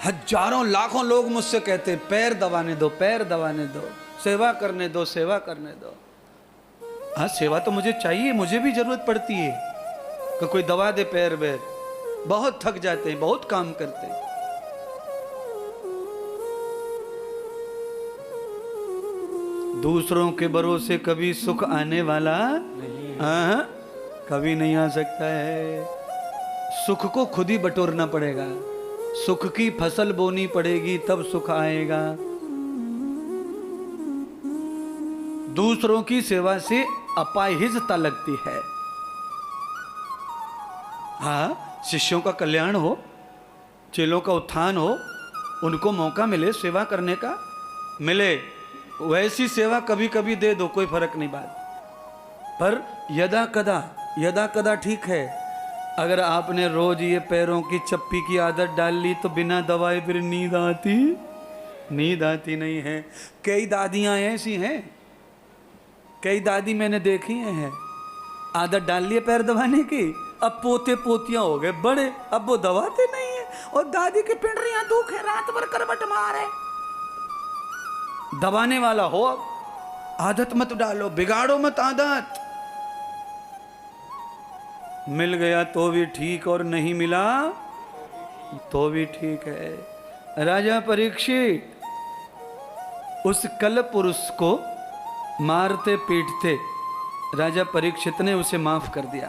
हजारों लाखों लोग मुझसे कहते पैर दबाने दो, पैर दबाने दो, सेवा करने दो, सेवा करने दो। हाँ सेवा तो मुझे चाहिए, मुझे भी जरूरत पड़ती है कि कोई दबा दे पैर वैर। बहुत थक जाते हैं, बहुत काम करते हैं। दूसरों के भरोसे कभी सुख आने वाला नहीं, कभी नहीं आ सकता है। सुख को खुद ही बटोरना पड़ेगा, सुख की फसल बोनी पड़ेगी तब सुख आएगा। दूसरों की सेवा से अपाहिजता लगती है। हाँ, शिष्यों का कल्याण हो, चेलों का उत्थान हो, उनको मौका मिले सेवा करने का, मिले वैसी सेवा कभी कभी दे दो, कोई फर्क नहीं बात। पर यदा कदा ठीक है। अगर आपने रोज ये पैरों की चप्पी की आदत डाल ली तो बिना दवाए फिर नींद आती नहीं है। कई दादियां ऐसी हैं, कई दादी मैंने देखी हैं, आदत डाल लिए पैर दबाने की, अब पोते पोतियां हो गए बड़े, अब वो दबाते नहीं है। और दादी की पिंडरियां दुखे, रात भर करवट मारे। दबाने वाला हो, आदत मत डालो, बिगाड़ो मत आदत। मिल गया तो भी ठीक और नहीं मिला तो भी ठीक है। राजा परीक्षित उस कल पुरुष को मारते पीटते राजा परीक्षित ने उसे माफ कर दिया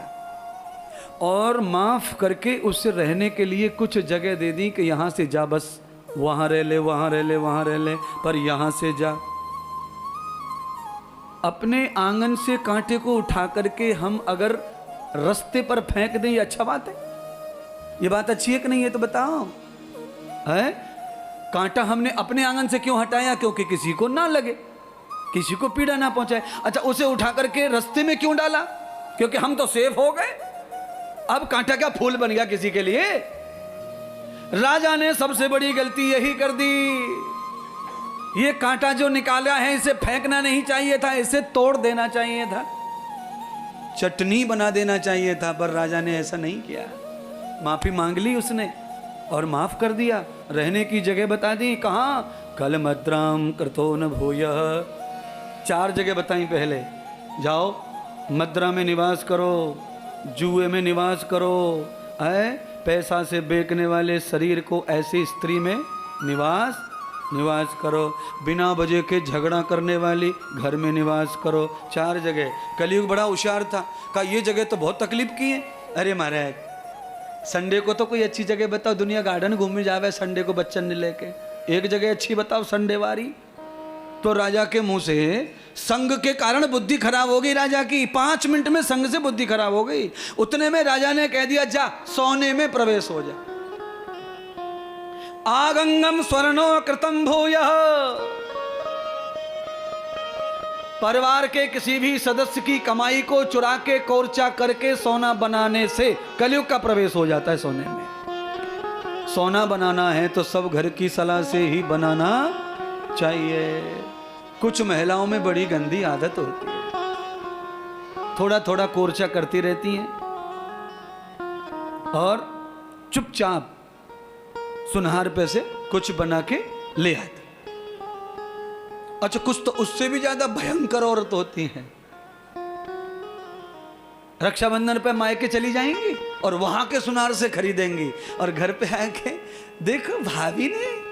और माफ करके उससे रहने के लिए कुछ जगह दे दी कि यहां से जा, बस वहां रह ले, वहां रह ले, वहां रह ले, पर यहां से जा। अपने आंगन से कांटे को उठा करके हम अगर रास्ते पर फेंक दें, ये अच्छा बात है? ये बात अच्छी है कि नहीं है तो बताओ। है कांटा हमने अपने आंगन से क्यों हटाया? क्योंकि किसी को ना लगे, किसी को पीड़ा ना पहुंचाए। अच्छा, उसे उठा करके रास्ते में क्यों डाला? क्योंकि हम तो सेफ हो गए। अब कांटा क्या फूल बन गया किसी के लिए? राजा ने सबसे बड़ी गलती यही कर दी। ये कांटा जो निकाला है इसे फेंकना नहीं चाहिए था, इसे तोड़ देना चाहिए था, चटनी बना देना चाहिए था, पर राजा ने ऐसा नहीं किया। माफी मांग ली उसने और माफ कर दिया, रहने की जगह बता दी। कहाँ? कल मद्राम कृतो न भूयः। 4 जगह बताई पहले। जाओ मद्रा में निवास करो, जुए में निवास करो, पैसा से बेचने वाले शरीर को ऐसी स्त्री में निवास करो, बिना वजह के झगड़ा करने वाली घर में निवास करो। 4 जगह। कलयुग बड़ा होशियार था, कहा ये जगह तो बहुत तकलीफ की है। अरे महाराज, संडे को तो कोई अच्छी जगह बताओ, दुनिया गार्डन घूमने जावे संडे को बच्चन ने लेके, एक जगह अच्छी बताओ संडे वारी। तो राजा के मुंह से संग के कारण बुद्धि खराब हो गई राजा की। 5 मिनट में संग से बुद्धि खराब हो गई। उतने में राजा ने कह दिया, जा सोने में प्रवेश हो जा। आगंगम स्वर्णो कृतम भूयः। परिवार के किसी भी सदस्य की कमाई को चुरा के कोर्चा करके सोना बनाने से कलयुग का प्रवेश हो जाता है सोने में। सोना बनाना है तो सब घर की सलाह से ही बनाना चाहिए। कुछ महिलाओं में बड़ी गंदी आदत होती है, थोड़ा थोड़ा कोर्चा करती रहती हैं और चुपचाप सुनहार पे से कुछ बना के ले आती। अच्छा, कुछ तो उससे भी ज्यादा भयंकर औरत होती हैं। रक्षाबंधन पे मायके चली जाएंगी और वहां के सुनार से खरीदेंगी और घर पे आके देखो भाभी ने,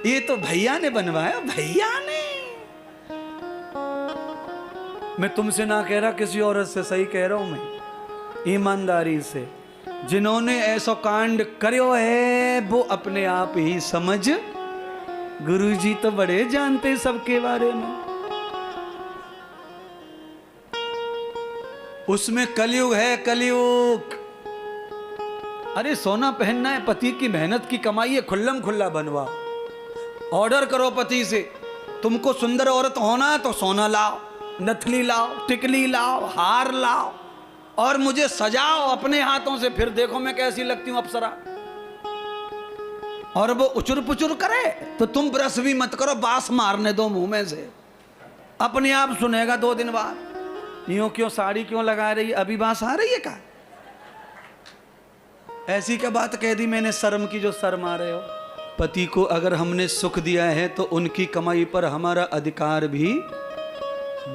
ये तो भैया ने बनवाया, भैया ने। मैं तुमसे ना कह रहा, किसी औरत से, सही कह रहा हूं मैं ईमानदारी से। जिन्होंने ऐसा कांड करो है वो अपने आप ही समझ, गुरुजी तो बड़े जानते सबके बारे में। उसमें कलयुग है, कलयुग। अरे सोना पहनना है, पति की मेहनत की कमाई है, खुल्लम खुल्ला बनवा। ऑर्डर करो पति से, तुमको सुंदर औरत होना तो सोना लाओ, नथली लाओ, टिकली लाओ, हार लाओ और मुझे सजाओ अपने हाथों से, फिर देखो मैं कैसी लगती हूं अप्सरा। और वो उचुर पुचुर करे तो तुम ब्रश भी मत करो, बास मारने दो मुंह में से, अपने आप सुनेगा 2 दिन बाद। यूं क्यों साड़ी क्यों लगा रही है, अभी बास आ रही है क्या? ऐसी क्या बात कह दी मैंने शर्म की जो शर्म आ रहे हो? पति को अगर हमने सुख दिया है तो उनकी कमाई पर हमारा अधिकार भी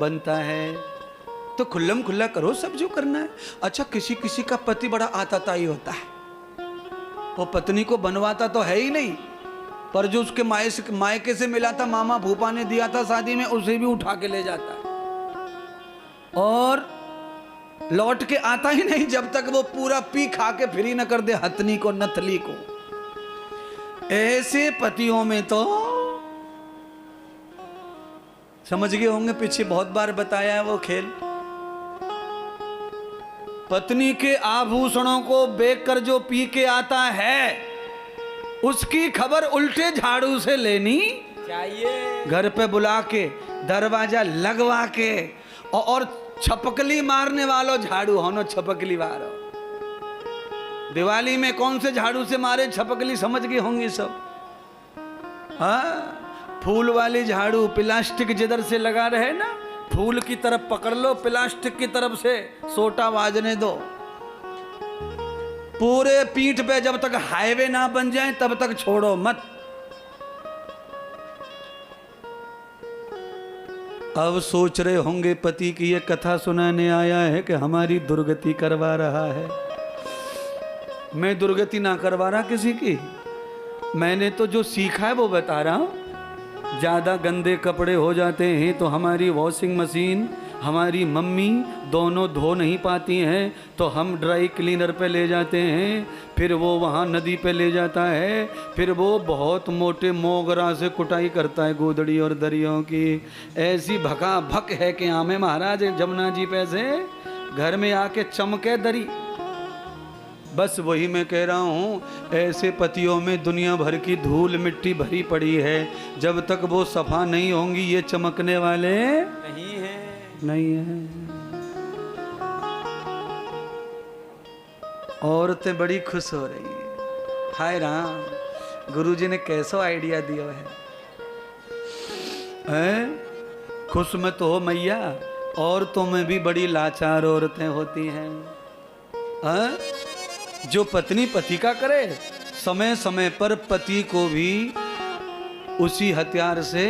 बनता है। तो खुल्लम खुल्ला करो सब जो करना है। अच्छा, किसी किसी का पति बड़ा आताताई होता है, वो पत्नी को बनवाता तो है ही नहीं, पर जो उसके मायके से मिला था, मामा भूपा ने दिया था शादी में, उसे भी उठा के ले जाता है और लौट के आता ही नहीं जब तक वो पूरा पी खा के फ्री न कर दे हथनी को, नथली को। ऐसे पतियों में तो समझ गए होंगे, पीछे बहुत बार बताया है वो खेल। पत्नी के आभूषणों को बेचकर जो पी के आता है, उसकी खबर उल्टे झाड़ू से लेनी चाहिए। घर पे बुला के, दरवाजा लगवा के, और छपकली मारने वालों झाड़ू होनो, छपकली मारो। दिवाली में कौन से झाड़ू से मारे छपकली, समझ गए होंगे सब। हाँ, फूल वाली झाड़ू, प्लास्टिक जिधर से लगा रहे ना, फूल की तरफ पकड़ लो, प्लास्टिक की तरफ से सोटा वाजने दो। पूरे पीठ पे जब तक हाईवे ना बन जाए तब तक छोड़ो मत। अब सोच रहे होंगे पति की ये कथा सुनाने आया है कि हमारी दुर्गति करवा रहा है। मैं दुर्गति ना करवा रहा किसी की, मैंने तो जो सीखा है वो बता रहा हूं। ज्यादा गंदे कपड़े हो जाते हैं तो हमारी वॉशिंग मशीन, हमारी मम्मी दोनों धो नहीं पाती हैं, तो हम ड्राई क्लीनर पे ले जाते हैं, फिर वो वहाँ नदी पे ले जाता है, फिर वो बहुत मोटे मोगरा से कुटाई करता है गोदड़ी और दरियों की। ऐसी भका भक है कि आमे महाराज जमुना जी पे से घर में आके चमके दरी। बस वही मैं कह रहा हूँ, ऐसे पतियों में दुनिया भर की धूल मिट्टी भरी पड़ी है। जब तक वो सफा नहीं होंगी ये चमकने वाले नहीं है। औरतें बड़ी खुश हो रही हैं। हाय राम, गुरुजी ने कैसा आइडिया दिया है? खुश में तो हो मैया, औरतों में भी बड़ी लाचार औरतें होती हैं। जो पत्नी पति का करे, समय समय पर पति को भी उसी हथियार से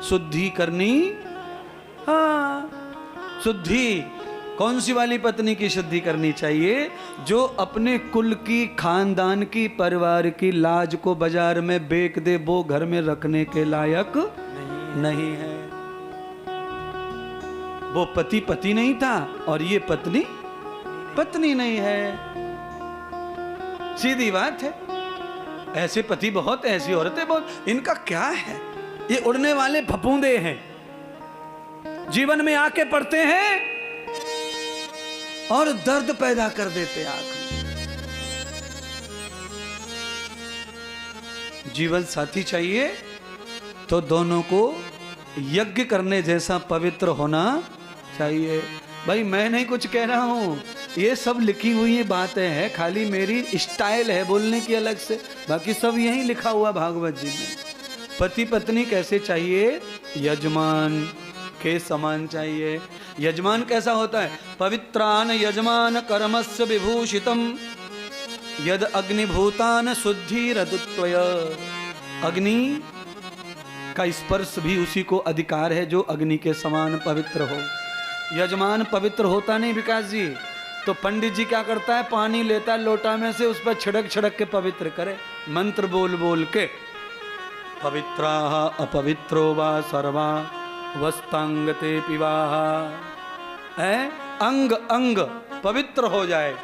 शुद्धि करनी। हाँ, शुद्धि कौन सी वाली पत्नी की शुद्धि करनी चाहिए? जो अपने कुल की, खानदान की, परिवार की लाज को बाजार में बेच दे, वो घर में रखने के लायक नहीं है। वो पति पति नहीं था और ये पत्नी पत्नी नहीं है। सीधी बात है। ऐसे पति बहुत, ऐसी औरतें बहुत। इनका क्या है, ये उड़ने वाले फफूंदे हैं, जीवन में आके पड़ते हैं और दर्द पैदा कर देते आंख में। जीवन साथी चाहिए तो दोनों को यज्ञ करने जैसा पवित्र होना चाहिए। भाई मैं नहीं कुछ कह रहा हूं, ये सब लिखी हुई बातें हैं, खाली मेरी स्टाइल है बोलने की अलग से, बाकी सब यही लिखा हुआ भागवत जी में। पति पत्नी कैसे चाहिए? यजमान के समान चाहिए। यजमान कैसा होता है? पवित्रान यजमान कर्मस्य विभूषितम यद अग्निभूतान शुद्धिरदुत्वय। अग्नि का स्पर्श भी उसी को अधिकार है जो अग्नि के समान पवित्र हो। यजमान पवित्र होता नहीं विकास जी, तो पंडित जी क्या करता है? पानी लेता है लोटा में से, उस पर छिड़क छिड़क के पवित्र करे, मंत्र बोल बोल के। पवित्राः अपवित्रो वा सर्वा वस्तांगते पिवाः। अंग अंग पवित्र हो जाए।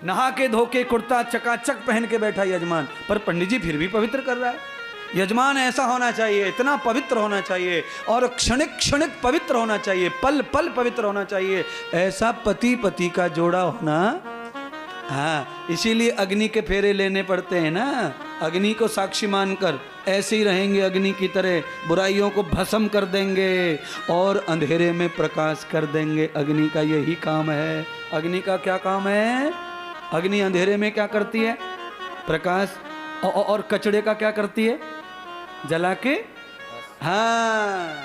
नहा के धोके कुर्ता चकाचक पहन के बैठा यजमान, पर पंडित जी फिर भी पवित्र कर रहा है। यजमान ऐसा होना चाहिए, इतना पवित्र होना चाहिए, और क्षणिक क्षणिक पवित्र होना चाहिए, पल पल पवित्र होना चाहिए। ऐसा पति पति का जोड़ा होना। हाँ, इसीलिए अग्नि के फेरे लेने पड़ते हैं ना। अग्नि को साक्षी मानकर ऐसे ही रहेंगे, अग्नि की तरह बुराइयों को भस्म कर देंगे और अंधेरे में प्रकाश कर देंगे। अग्नि का यही काम है। अग्नि का क्या काम है? अग्नि अंधेरे में क्या करती है? प्रकाश। और कचड़े का क्या करती है? जला के। हाँ,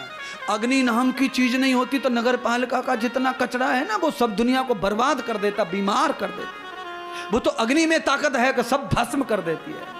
अग्नि नाम की चीज नहीं होती तो नगर पालिका का जितना कचरा है ना, वो सब दुनिया को बर्बाद कर देता, बीमार कर देता। वो तो अग्नि में ताकत है कि सब भस्म कर देती है।